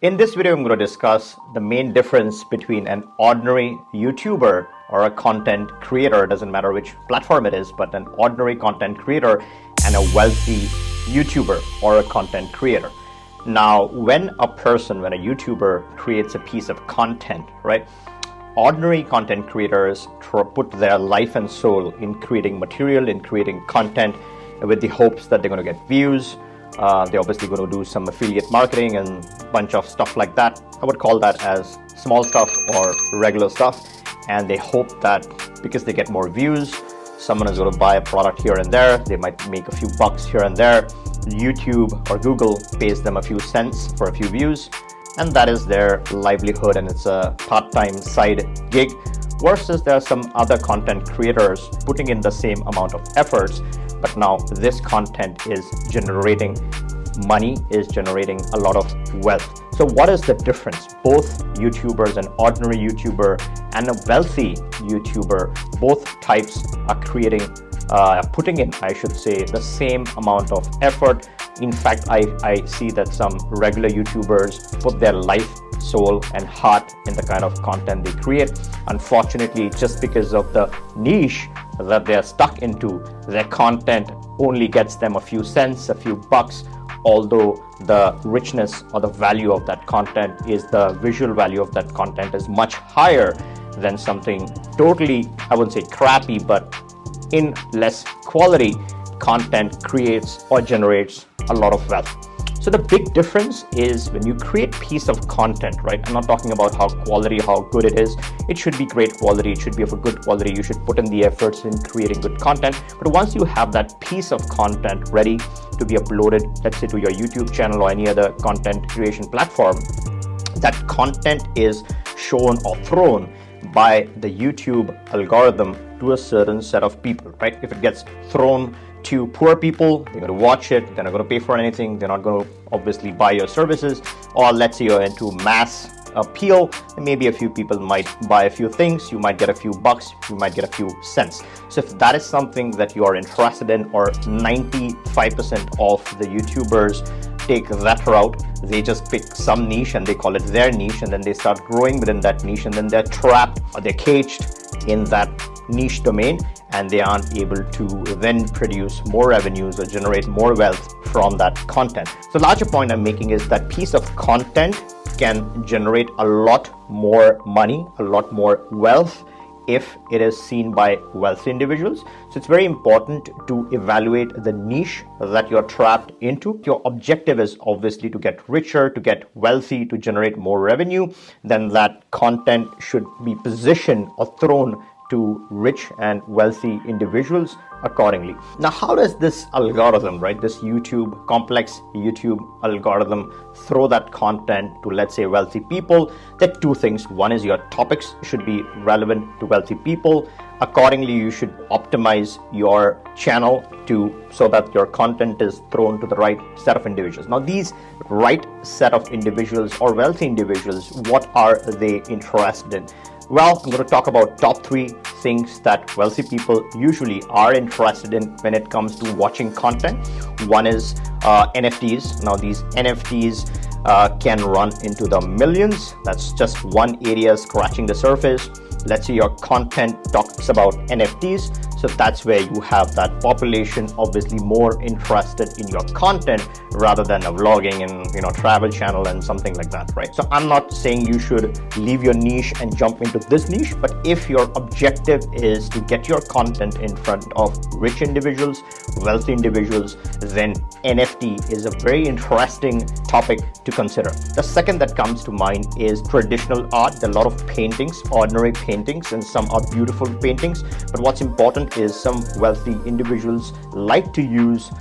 In this video, I'm going to discuss the main difference between an ordinary YouTuber or a content creator, doesn't matter which platform it is, but an ordinary content creator and a wealthy YouTuber or a content creator. Now, when a YouTuber creates a piece of content, right? Ordinary content creators put their life and soul in creating material, in creating content with the hopes that they're going to get views. They're obviously going to do some affiliate marketing and a bunch of stuff like that. I would call that as small stuff or regular stuff. And they hope that because they get more views, someone is going to buy a product here and there. They might make a few bucks here and there. YouTube or Google pays them a few cents for a few views. And that is their livelihood, and it's a part-time side gig. Versus there are some other content creators putting in the same amount of efforts, but now this content is generating money, is generating a lot of wealth. So what is the difference? Both YouTubers, an ordinary YouTuber and a wealthy YouTuber, both types are putting in, I should say, the same amount of effort. In fact, I see that some regular YouTubers put their life, soul, and heart in the kind of content they create. Unfortunately, just because of the niche that they're stuck into, their content only gets them a few cents, a few bucks, although the richness or the value of that content is, the visual value of that content is much higher than something totally, I wouldn't say crappy, but in less quality content creates or generates a lot of wealth. So the big difference is when you create piece of content, right? I'm not talking about how good it is. It should be great quality. It should be of a good quality. You should put in the efforts in creating good content. But once you have that piece of content ready to be uploaded, let's say to your YouTube channel or any other content creation platform, that content is shown or thrown by the YouTube algorithm to a certain set of people, right? If it gets thrown to poor people, they're going to watch it, they're not going to pay for anything, they're not going to obviously buy your services. Or let's say you're into mass appeal, and maybe a few people might buy a few things, you might get a few bucks, you might get a few cents. So if that is something that you are interested in, or 95% of the YouTubers take that route, they just pick some niche and they call it their niche, and then they start growing within that niche, and then they're trapped or they're caged in that niche domain, and they aren't able to then produce more revenues or generate more wealth from that content. So the larger point I'm making is that piece of content can generate a lot more money, a lot more wealth if it is seen by wealthy individuals. So it's very important to evaluate the niche that you're trapped into. Your objective is obviously to get richer, to get wealthy, to generate more revenue. Then that content should be positioned or thrown to rich and wealthy individuals accordingly. Now, how does this algorithm, right, this complex YouTube algorithm throw that content to, let's say, wealthy people? There are two things. One is your topics should be relevant to wealthy people. Accordingly, you should optimize your channel so that your content is thrown to the right set of individuals. Now, these right set of individuals or wealthy individuals, what are they interested in? Well, I'm going to talk about top 3 things that wealthy people usually are interested in when it comes to watching content. One is NFTs. Now, these NFTs can run into the millions. That's just one area scratching the surface. Let's say your content talks about NFTs. So that's where you have that population obviously more interested in your content rather than a vlogging and travel channel and something like that, right? So I'm not saying you should leave your niche and jump into this niche, but if your objective is to get your content in front of rich individuals, wealthy individuals, then NFT is a very interesting topic to consider. The second that comes to mind is traditional art. There are a lot of paintings, ordinary paintings, and some are beautiful paintings, but what's important is some wealthy individuals like to use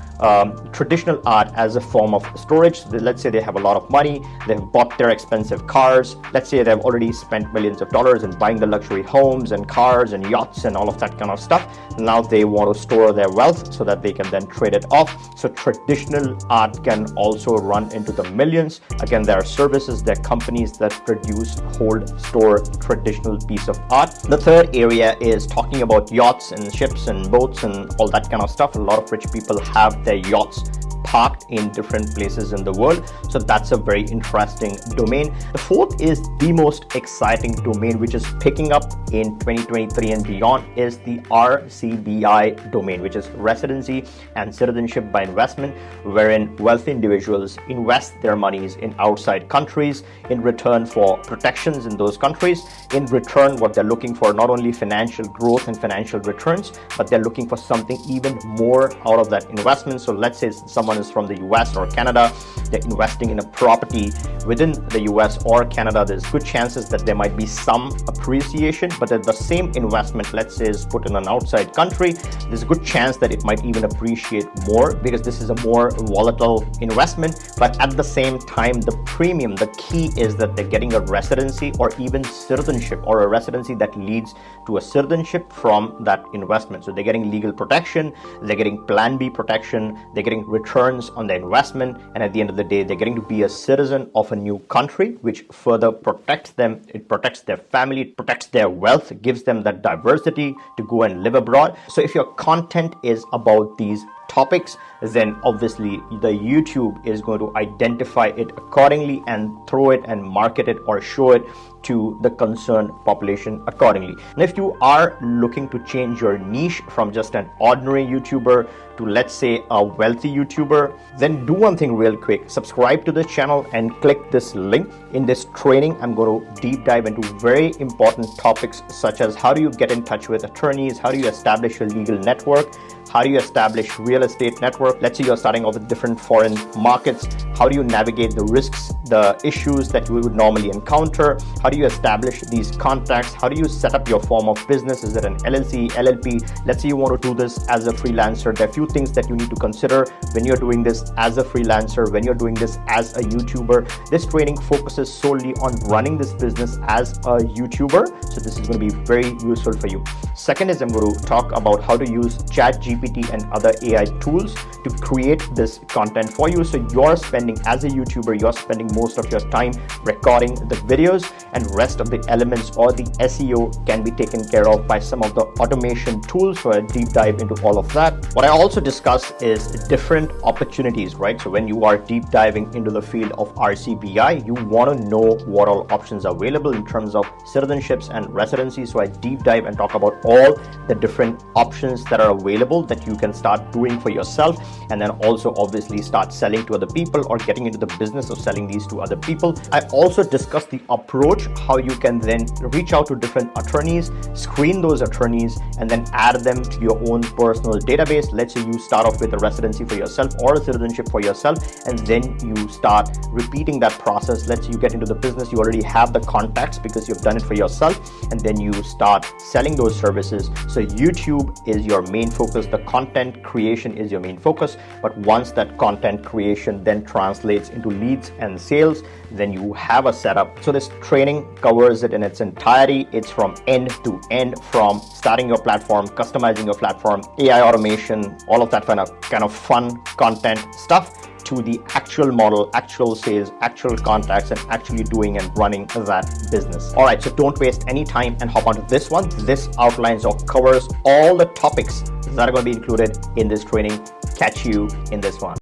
traditional art as a form of storage. Let's say they have a lot of money, they've bought their expensive cars, let's say they've already spent millions of dollars in buying the luxury homes and cars and yachts and all of that kind of stuff. Now they want to store their wealth so that they can then trade it off. So traditional art can also run into the millions. Again, there are services, there are companies that produce, hold, store traditional piece of art. The third area is talking about yachts and ships and boats and all that kind of stuff. A lot of rich people have their yachts parked in different places in the world. So that's a very interesting domain. The fourth is the most exciting domain, which is picking up in 2023 and beyond, is the RCBI domain, which is residency and citizenship by investment, wherein wealthy individuals invest their monies in outside countries in return for protections in those countries. In return, what they're looking for, not only financial growth and financial returns, but they're looking for something even more out of that investment. So let's say someone is from the US or Canada, they're investing in a property within the US or Canada. There's good chances that there might be some appreciation, but at the same investment, let's say, is put in an outside country, there's a good chance that it might even appreciate more, because this is a more volatile investment. But at the same time, the premium, the key is that they're getting a residency or even citizenship, or a residency that leads to a citizenship from that investment. So they're getting legal protection, they're getting Plan B protection, they're getting returns on their investment, and at the end of the day, they're getting to be a citizen of a new country, which further protects them. It protects their family, it protects their wealth, it gives them that diversity to go and live abroad. So if your content is about these topics, then obviously the YouTube is going to identify it accordingly and throw it and market it or show it to the concerned population accordingly. Now, if you are looking to change your niche from just an ordinary YouTuber to, let's say, a wealthy YouTuber, then do one thing real quick. Subscribe to the channel and click this link. In this training, I'm going to deep dive into very important topics, such as how do you get in touch with attorneys, how do you establish a legal network, how do you establish real estate network. Let's say you're starting off with different foreign markets. How do you navigate the risks, the issues that you would normally encounter? How do you establish these contacts? How do you set up your form of business? Is it an LLC, LLP? Let's say you want to do this as a freelancer. There are a few things that you need to consider when you're doing this as a freelancer, when you're doing this as a YouTuber. This training focuses solely on running this business as a YouTuber. So this is going to be very useful for you. Second is I'm going to talk about how to use ChatGPT and other AI tools to create this content for you. So you're spending, as a YouTuber, you're spending most of your time recording the videos, and rest of the elements or the SEO can be taken care of by some of the automation tools. So a deep dive into all of that. What I also discuss is different opportunities, right? So when you are deep diving into the field of RCBI, you want to know what all options are available in terms of citizenships and residency. So I deep dive and talk about all the different options that are available that you can start doing for yourself, and then also obviously start selling to other people or getting into the business of selling these to other people. I also discuss the approach, how you can then reach out to different attorneys, screen those attorneys, and then add them to your own personal database. Let's say you start off with a residency for yourself or a citizenship for yourself, and then you start repeating that process. Let's say you get into the business, you already have the contacts because you've done it for yourself, and then you start selling those services. So YouTube is your main focus, the content creation is your main focus. But once that content creation then translates into leads and sales, then you have a setup. So this training covers it in its entirety. It's from end to end, from starting your platform, customizing your platform, AI automation, all of that kind of fun content stuff, to the actual model, actual sales, actual contacts, and actually doing and running that business. All right, so don't waste any time and hop onto this one. This outlines or covers all the topics that are going to be included in this training. Catch you in this one.